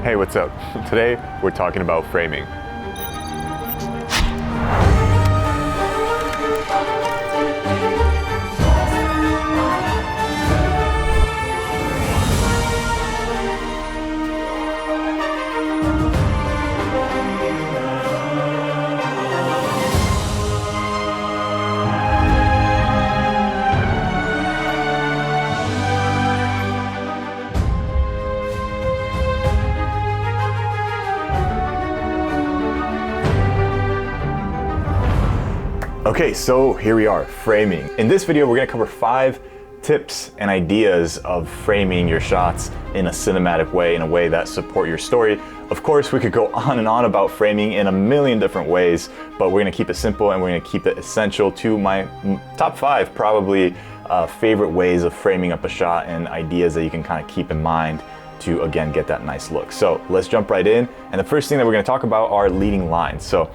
Hey, what's up? Today we're talking about framing. Okay, so here we are, framing. In this video, we're gonna cover 5 tips and ideas of framing your shots in a cinematic way, in a way that support your story. Of course, we could go on and on about framing in a million different ways, but we're gonna keep it simple and we're gonna keep it essential to my top 5 probably favorite ways of framing up a shot and ideas that you can kind of keep in mind to, again, get that nice look. So let's jump right in. And the first thing that we're gonna talk about are leading lines. So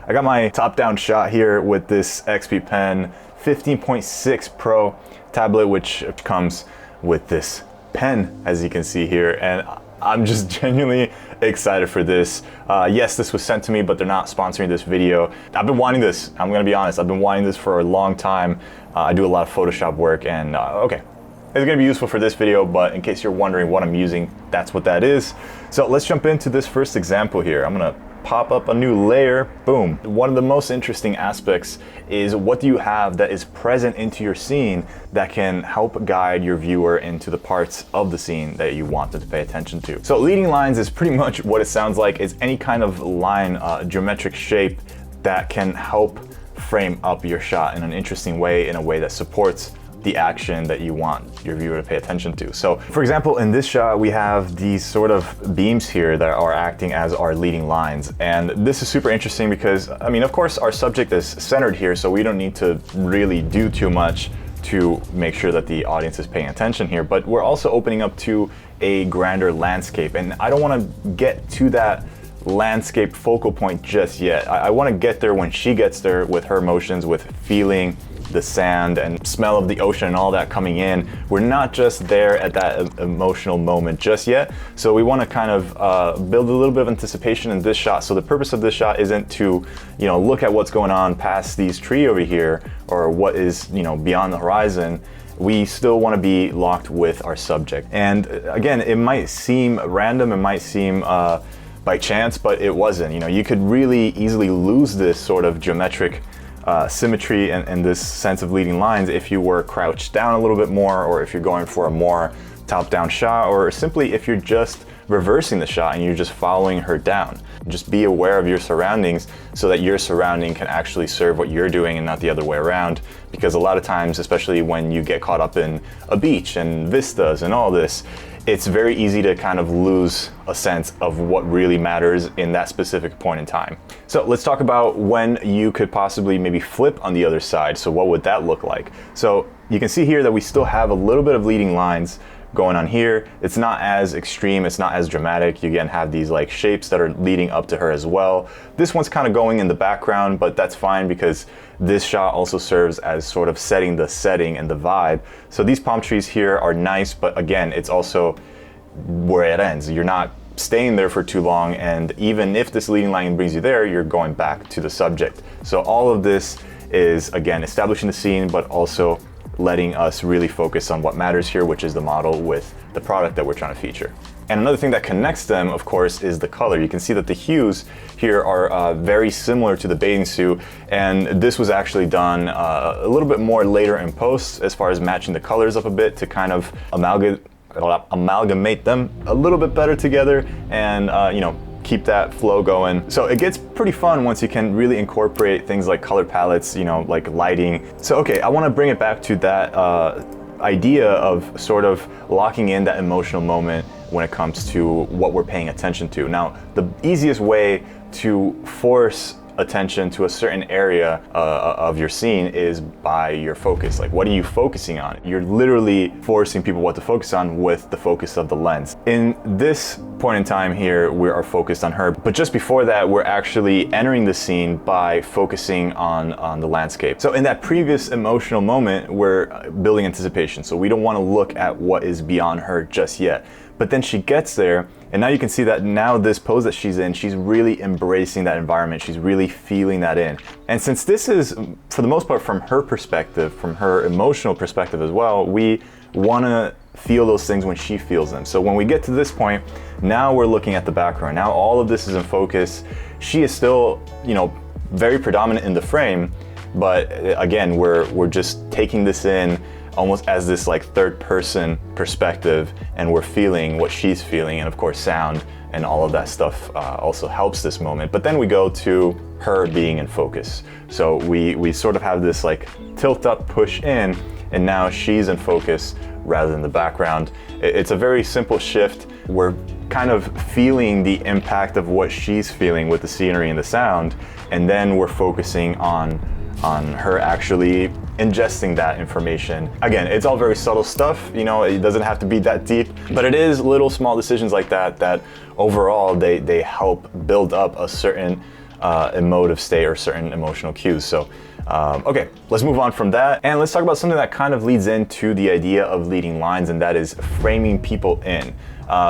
I got my top-down shot here with this XP Pen 15.6 Pro tablet, which comes with this pen, as you can see here, and I'm just genuinely excited for this. Yes, this was sent to me, but they're not sponsoring this video. I've been wanting this, I'm gonna be honest, I've been wanting this for a long time. I do a lot of Photoshop work, and okay, it's gonna be useful for this video, but in case you're wondering what I'm using, that's what that is. So let's jump into this first example here. I'm gonna pop up a new layer, boom. One of the most interesting aspects is what do you have that is present into your scene that can help guide your viewer into the parts of the scene that you want them to pay attention to. So leading lines is pretty much what it sounds like. It's any kind of line, geometric shape that can help frame up your shot in an interesting way, in a way that supports the action that you want your viewer to pay attention to. So for example, in this shot, we have these sort of beams here that are acting as our leading lines. And this is super interesting because, I mean, of course, our subject is centered here, so we don't need to really do too much to make sure that the audience is paying attention here, but we're also opening up to a grander landscape. And I don't want to get to that landscape focal point just yet. I want to get there when she gets there with her emotions, with feeling the sand and smell of the ocean and all that coming in. We're not just there at that emotional moment just yet. So we want to kind of build a little bit of anticipation in this shot. So the purpose of this shot isn't to, you know, look at what's going on past these trees over here or what is, you know, beyond the horizon. We still want to be locked with our subject. And again, it might seem random, it might seem by chance, but it wasn't. You know, you could really easily lose this sort of geometric symmetry and this sense of leading lines if you were crouched down a little bit more, or if you're going for a more top-down shot, or simply if you're just reversing the shot and you're just following her down. Just be aware of your surroundings so that your surrounding can actually serve what you're doing and not the other way around. Because a lot of times, especially when you get caught up in a beach and vistas and all this, it's very easy to kind of lose a sense of what really matters in that specific point in time. So let's talk about when you could possibly maybe flip on the other side. So what would that look like? So you can see here that we still have a little bit of leading lines going on here. It's not as extreme, it's not as dramatic. You again have these like shapes that are leading up to her as well. This one's kind of going in the background, but that's fine because this shot also serves as sort of setting the setting and the vibe. So these palm trees here are nice, but again, it's also where it ends. You're not staying there for too long, and even if this leading line brings you there, you're going back to the subject. So all of this is, again, establishing the scene, but also letting us really focus on what matters here, which is the model with the product that we're trying to feature. And another thing that connects them, of course, is the color. You can see that the hues here are very similar to the bathing suit, and this was actually done a little bit more later in post as far as matching the colors up a bit to kind of amalgamate them a little bit better together and, you know, keep that flow going. So it gets pretty fun once you can really incorporate things like color palettes, you know, like lighting. So, okay, I want to bring it back to that idea of sort of locking in that emotional moment when it comes to what we're paying attention to. Now, the easiest way to force attention to a certain area of your scene is by your focus. Like, what are you focusing on? You're literally forcing people what to focus on with the focus of the lens. In this point in time here, we are focused on her. But just before that, we're actually entering the scene by focusing on the landscape. So in that previous emotional moment, we're building anticipation. So we don't want to look at what is beyond her just yet. But then she gets there, and now you can see that now this pose that she's in, she's really embracing that environment. She's really feeling that in. And since this is, for the most part, from her perspective, from her emotional perspective as well, we want to feel those things when she feels them. So when we get to this point, now we're looking at the background. Now all of this is in focus. She is still, you know, very predominant in the frame, but again, we're just taking this in almost as this like third person perspective, and we're feeling what she's feeling, and of course sound and all of that stuff also helps this moment. But then we go to her being in focus. So we sort of have this like tilt up, push in, and now she's in focus rather than the background. It's a very simple shift. We're kind of feeling the impact of what she's feeling with the scenery and the sound, and then we're focusing on her actually ingesting that information. Again, it's all very subtle stuff, you know, it doesn't have to be that deep, but it is little small decisions like that that overall they help build up a certain emotive state or certain emotional cues. So okay, let's move on from that, and let's talk about something that kind of leads into the idea of leading lines, and that is framing people in.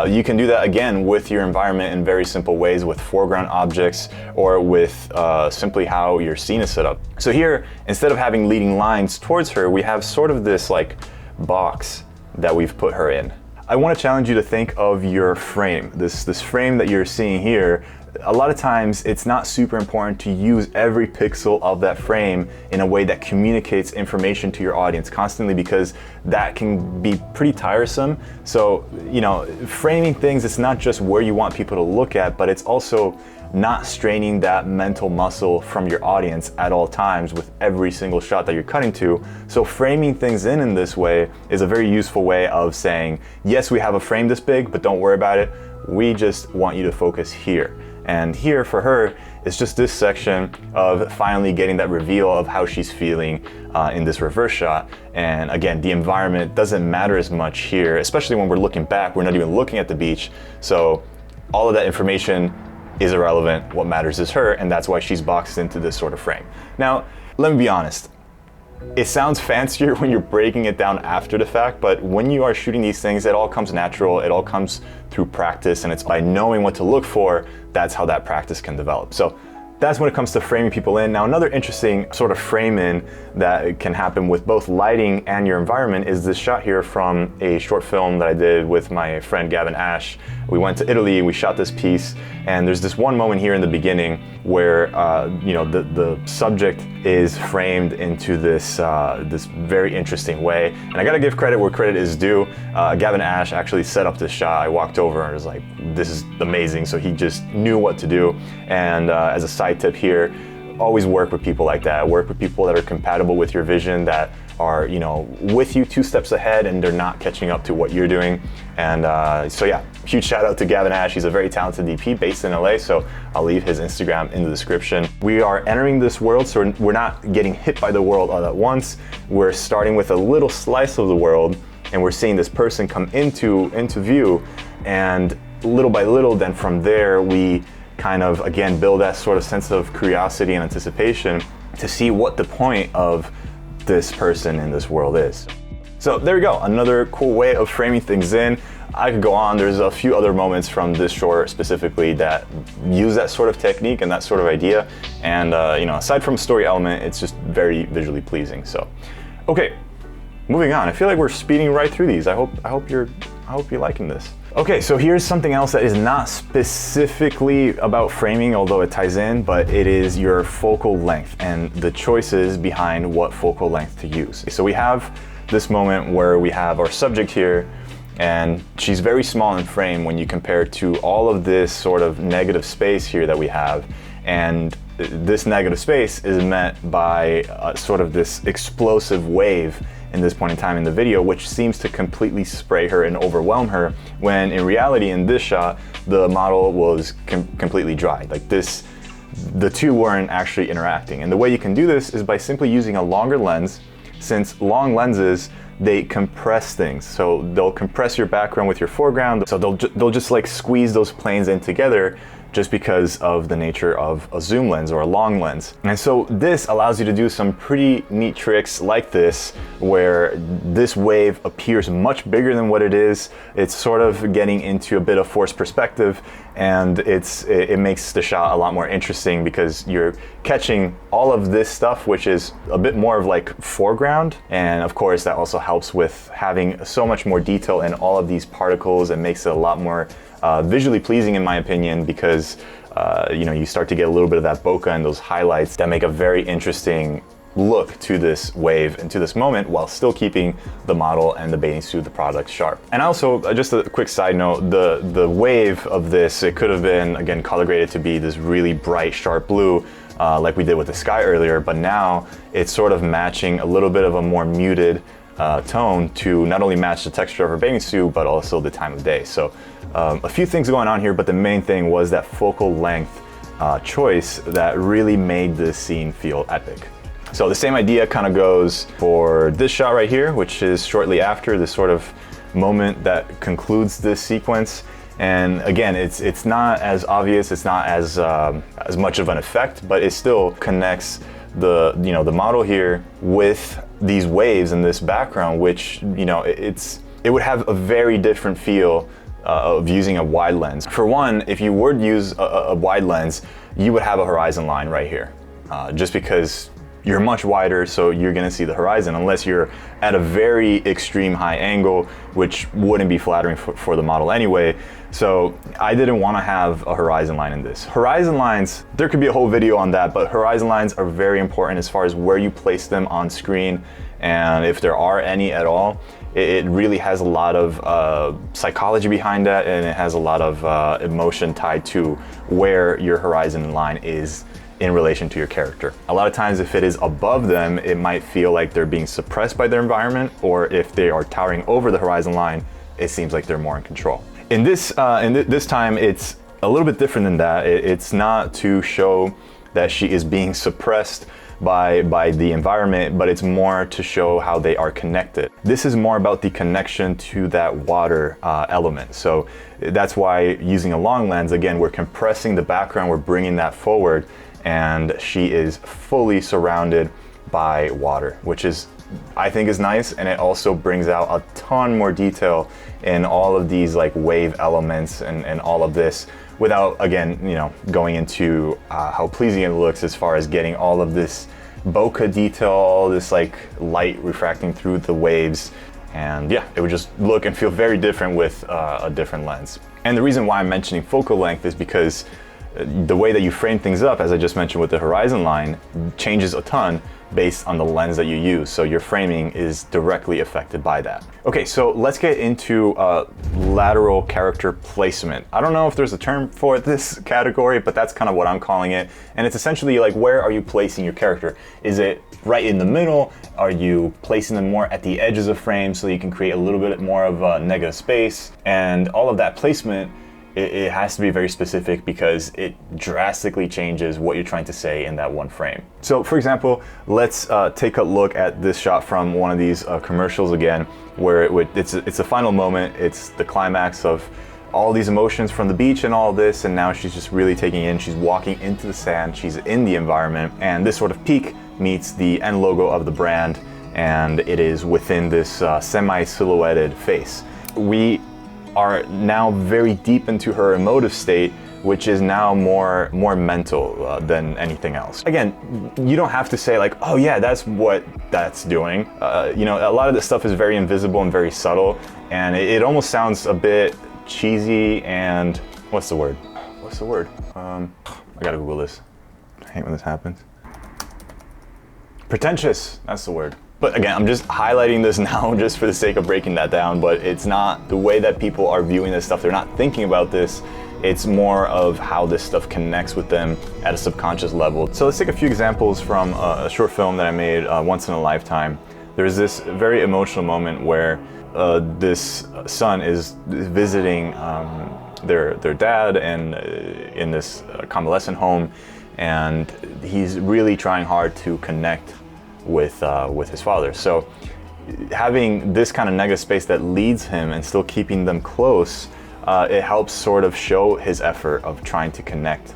You can do that again with your environment in very simple ways, with foreground objects or with simply how your scene is set up. So here, instead of having leading lines towards her, we have sort of this like box that we've put her in. I want to challenge you to think of your frame, this frame that you're seeing here. A lot of times it's not super important to use every pixel of that frame in a way that communicates information to your audience constantly, because that can be pretty tiresome. So, you know, framing things, it's not just where you want people to look at, but it's also not straining that mental muscle from your audience at all times with every single shot that you're cutting to. So framing things in this way is a very useful way of saying, yes, we have a frame this big, but don't worry about it. We just want you to focus here. And here for her, it's just this section of finally getting that reveal of how she's feeling in this reverse shot. And again, the environment doesn't matter as much here, especially when we're looking back, we're not even looking at the beach. So all of that information is irrelevant. What matters is her, and that's why she's boxed into this sort of frame. Now, let me be honest. It sounds fancier when you're breaking it down after the fact, but when you are shooting these things, it all comes natural, it all comes through practice, and it's by knowing what to look for, that's how that practice can develop. So that's when it comes to framing people in. Now, another interesting sort of frame in that can happen with both lighting and your environment is this shot here from a short film that I did with my friend GAVIN. We went to Italy, we shot this piece, and there's this one moment here in the beginning where you know, the subject is framed into this this very interesting way. And I gotta give credit where credit is due. GAVIN actually set up this shot. I walked over and was like, this is amazing. So he just knew what to do. And as a side tip here, always work with people like that. Work with people that are compatible with your vision, that are, you know, with you 2 steps ahead and they're not catching up to what you're doing. And so yeah, huge shout out to GAVIN. He's a very talented DP based in LA, so I'll leave his Instagram in the description. We are entering this world, so we're not getting hit by the world all at once. We're starting with a little slice of the world, and we're seeing this person come into view, and little by little, then from there, we kind of, again, build that sort of sense of curiosity and anticipation to see what the point of this person in this world is. So there we go, another cool way of framing things in. I could go on, there's a few other moments from this short specifically that use that sort of technique and that sort of idea. And you know, aside from story element, it's just very visually pleasing. So, okay, moving on. I feel like we're speeding right through these. I hope you're liking this. Okay, so here's something else that is not specifically about framing, although it ties in, but it is your focal length and the choices behind what focal length to use. So we have this moment where we have our subject here, and she's very small in frame when you compare to all of this sort of negative space here that we have. And this negative space is met by sort of this explosive wave in this point in time in the video, which seems to completely spray her and overwhelm her, when in reality in this shot, the model was completely dry. Like this, the two weren't actually interacting. And the way you can do this is by simply using a longer lens, since long lenses they compress things. So they'll compress your background with your foreground. So they'll just like squeeze those planes in together, just because of the nature of a zoom lens or a long lens. And so this allows you to do some pretty neat tricks like this, where this wave appears much bigger than what it is. It's sort of getting into a bit of forced perspective, and it makes the shot a lot more interesting because you're catching all of this stuff, which is a bit more of like foreground. And of course, that also helps with having so much more detail in all of these particles and makes it a lot more visually pleasing, in my opinion, because you start to get a little bit of that bokeh and those highlights that make a very interesting look to this wave and to this moment, while still keeping the model and the bathing suit, the product, sharp. And also, just a quick side note, the wave of this, it could have been, again, color graded to be this really bright, sharp blue, like we did with the sky earlier, but now it's sort of matching a little bit of a more muted tone to not only match the texture of her bathing suit, but also the time of day. So a few things going on here, but the main thing was that focal length choice that really made this scene feel epic. So the same idea kind of goes for this shot right here, which is shortly after this sort of moment that concludes this sequence. And again, it's not as obvious, it's not as much of an effect, but it still connects the model here with these waves in this background, which it would have a very different feel of using a wide lens. For one, if you were to use a wide lens, you would have a horizon line right here, just because you're much wider, so you're gonna see the horizon, unless you're at a very extreme high angle, which wouldn't be flattering for the model anyway. So I didn't want to have a horizon line in this. Horizon lines, there could be a whole video on that, but horizon lines are very important as far as where you place them on screen, and if there are any at all. It really has a lot of psychology behind that, and it has a lot of emotion tied to where your horizon line is in relation to your character. A lot of times, if it is above them, it might feel like they're being suppressed by their environment, or if they are towering over the horizon line, it seems like they're more in control. In this time, it's a little bit different than that. It's not to show that she is being suppressed by the environment, but it's more to show how they are connected. This is more about the connection to that water element. So that's why using a long lens, again, we're compressing the background, we're bringing that forward, and she is fully surrounded by water, which is, I think, is nice, and it also brings out a ton more detail in all of these like wave elements and all of this, without, again, going into how pleasing it looks as far as getting all of this bokeh detail, all this like light refracting through the waves. And yeah, it would just look and feel very different with a different lens. And the reason why I'm mentioning focal length is because the way that you frame things up, as I just mentioned with the horizon line, changes a ton based on the lens that you use. So your framing is directly affected by that. Okay, so let's get into lateral character placement. I don't know if there's a term for this category, but that's kind of what I'm calling it. And it's essentially like, where are you placing your character? Is it right in the middle? Are you placing them more at the edges of frame so you can create a little bit more of a negative space? And all of that placement, it has to be very specific because it drastically changes what you're trying to say in that one frame. So for example, let's take a look at this shot from one of these commercials again, where it's the final moment, it's the climax of all these emotions from the beach and all this, and now she's just really taking in, she's walking into the sand, she's in the environment, and this sort of peak meets the end logo of the brand, and it is within this semi-silhouetted face. We are now very deep into her emotive state, which is now more mental than anything else. Again, you don't have to say like, oh yeah, that's what that's doing. A lot of this stuff is very invisible and very subtle, and it almost sounds a bit cheesy and what's the word? I gotta Google this. I hate when this happens. Pretentious, that's the word. But again, I'm just highlighting this now just for the sake of breaking that down, but it's not the way that people are viewing this stuff. They're not thinking about this. It's more of how this stuff connects with them at a subconscious level. So let's take a few examples from a short film that I made once in a lifetime. There's this very emotional moment where this son is visiting their dad and in this convalescent home, and he's really trying hard to connect with his father. So having this kind of negative space that leads him and still keeping them close, it helps sort of show his effort of trying to connect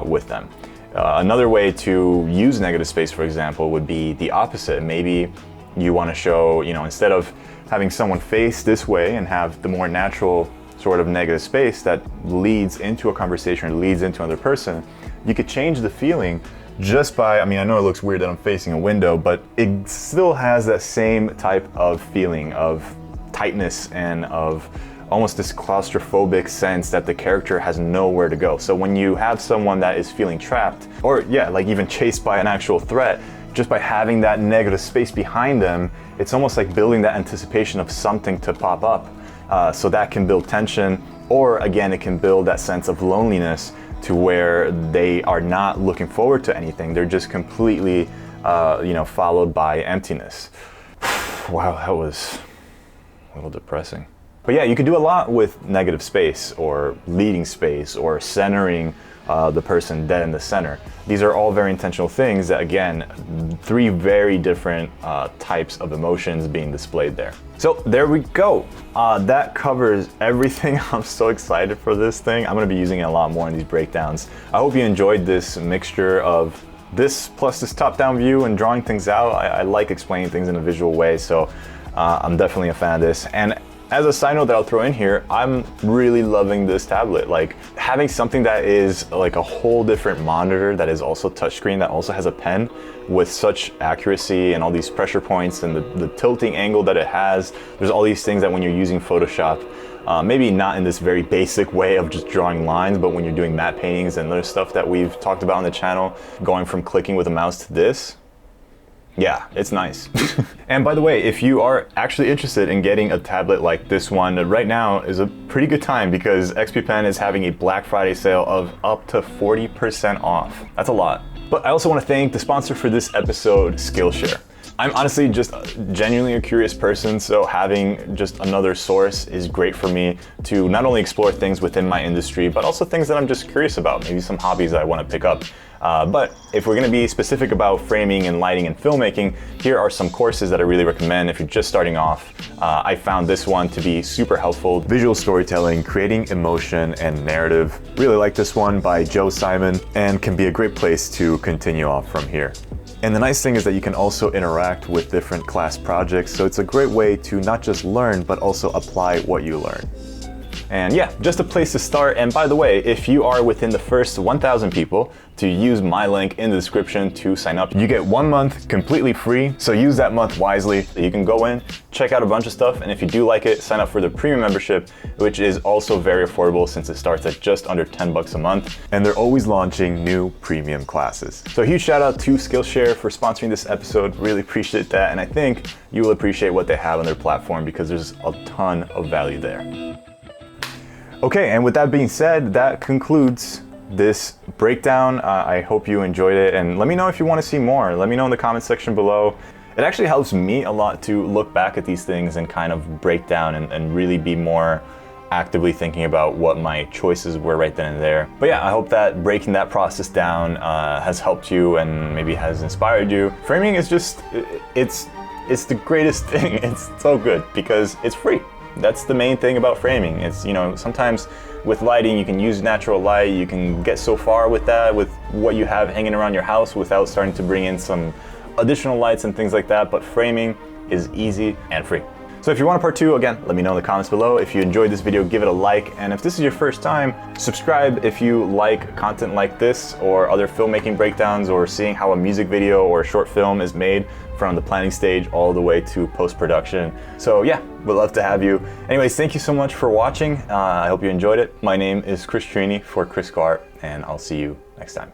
with them. Another way to use negative space, for example, would be the opposite. Maybe you want to show, instead of having someone face this way and have the more natural sort of negative space that leads into a conversation, leads into another person, you could change the feeling just by, I know it looks weird that I'm facing a window, but it still has that same type of feeling of tightness and of almost this claustrophobic sense that the character has nowhere to go. So when you have someone that is feeling trapped, or like even chased by an actual threat, just by having that negative space behind them, it's almost like building that anticipation of something to pop up. So that can build tension, or again, it can build that sense of loneliness to where they are not looking forward to anything. They're just completely, followed by emptiness. Wow, that was a little depressing. But yeah, you can do a lot with negative space or leading space or centering the person dead in the center. These are all very intentional things that, again, 3 very different types of emotions being displayed there. So there we go. That covers everything. I'm so excited for this thing. I'm gonna be using it a lot more in these breakdowns. I hope you enjoyed this mixture of this plus this top-down view and drawing things out. I like explaining things in a visual way, so I'm definitely a fan of this. And as a side note that I'll throw in here, I'm really loving this tablet. Like having something that is like a whole different monitor that is also touchscreen, that also has a pen with such accuracy and all these pressure points and the tilting angle that it has. There's all these things that when you're using Photoshop, maybe not in this very basic way of just drawing lines, but when you're doing matte paintings and other stuff that we've talked about on the channel, going from clicking with a mouse to this, yeah, it's nice. And by the way, if you are actually interested in getting a tablet like this one, right now is a pretty good time because XP Pen is having a Black Friday sale of up to 40% off. That's a lot. But I also want to thank the sponsor for this episode, Skillshare. I'm honestly just genuinely a curious person, so having just another source is great for me to not only explore things within my industry, but also things that I'm just curious about, maybe some hobbies that I want to pick up. But if we're going to be specific about framing and lighting and filmmaking, here are some courses that I really recommend if you're just starting off. I found this one to be super helpful. Visual storytelling, creating emotion and narrative. Really like this one by Joe Simon and can be a great place to continue off from here. And the nice thing is that you can also interact with different class projects, so it's a great way to not just learn, but also apply what you learn. And yeah, just a place to start. And by the way, if you are within the first 1,000 people to use my link in the description to sign up, you get 1 month completely free. So use that month wisely. You can go in, check out a bunch of stuff. And if you do like it, sign up for the premium membership, which is also very affordable since it starts at just under 10 bucks a month. And they're always launching new premium classes. So a huge shout out to Skillshare for sponsoring this episode. Really appreciate that. And I think you will appreciate what they have on their platform because there's a ton of value there. Okay, and with that being said, that concludes this breakdown. I hope you enjoyed it, and let me know if you want to see more. Let me know in the comment section below. It actually helps me a lot to look back at these things and kind of break down and really be more actively thinking about what my choices were right then and there. But yeah, I hope that breaking that process down has helped you and maybe has inspired you. Framing is just, it's the greatest thing. It's so good because it's free. That's the main thing about framing. It's, sometimes with lighting, you can use natural light. You can get so far with that, with what you have hanging around your house without starting to bring in some additional lights and things like that. But framing is easy and free. So if you want a part 2, again, let me know in the comments below. If you enjoyed this video, give it a like. And if this is your first time, subscribe if you like content like this or other filmmaking breakdowns or seeing how a music video or a short film is made from the planning stage all the way to post-production. So yeah, we'd love to have you. Anyways, thank you so much for watching. I hope you enjoyed it. My name is Chris Trini for Kriscoart, and I'll see you next time.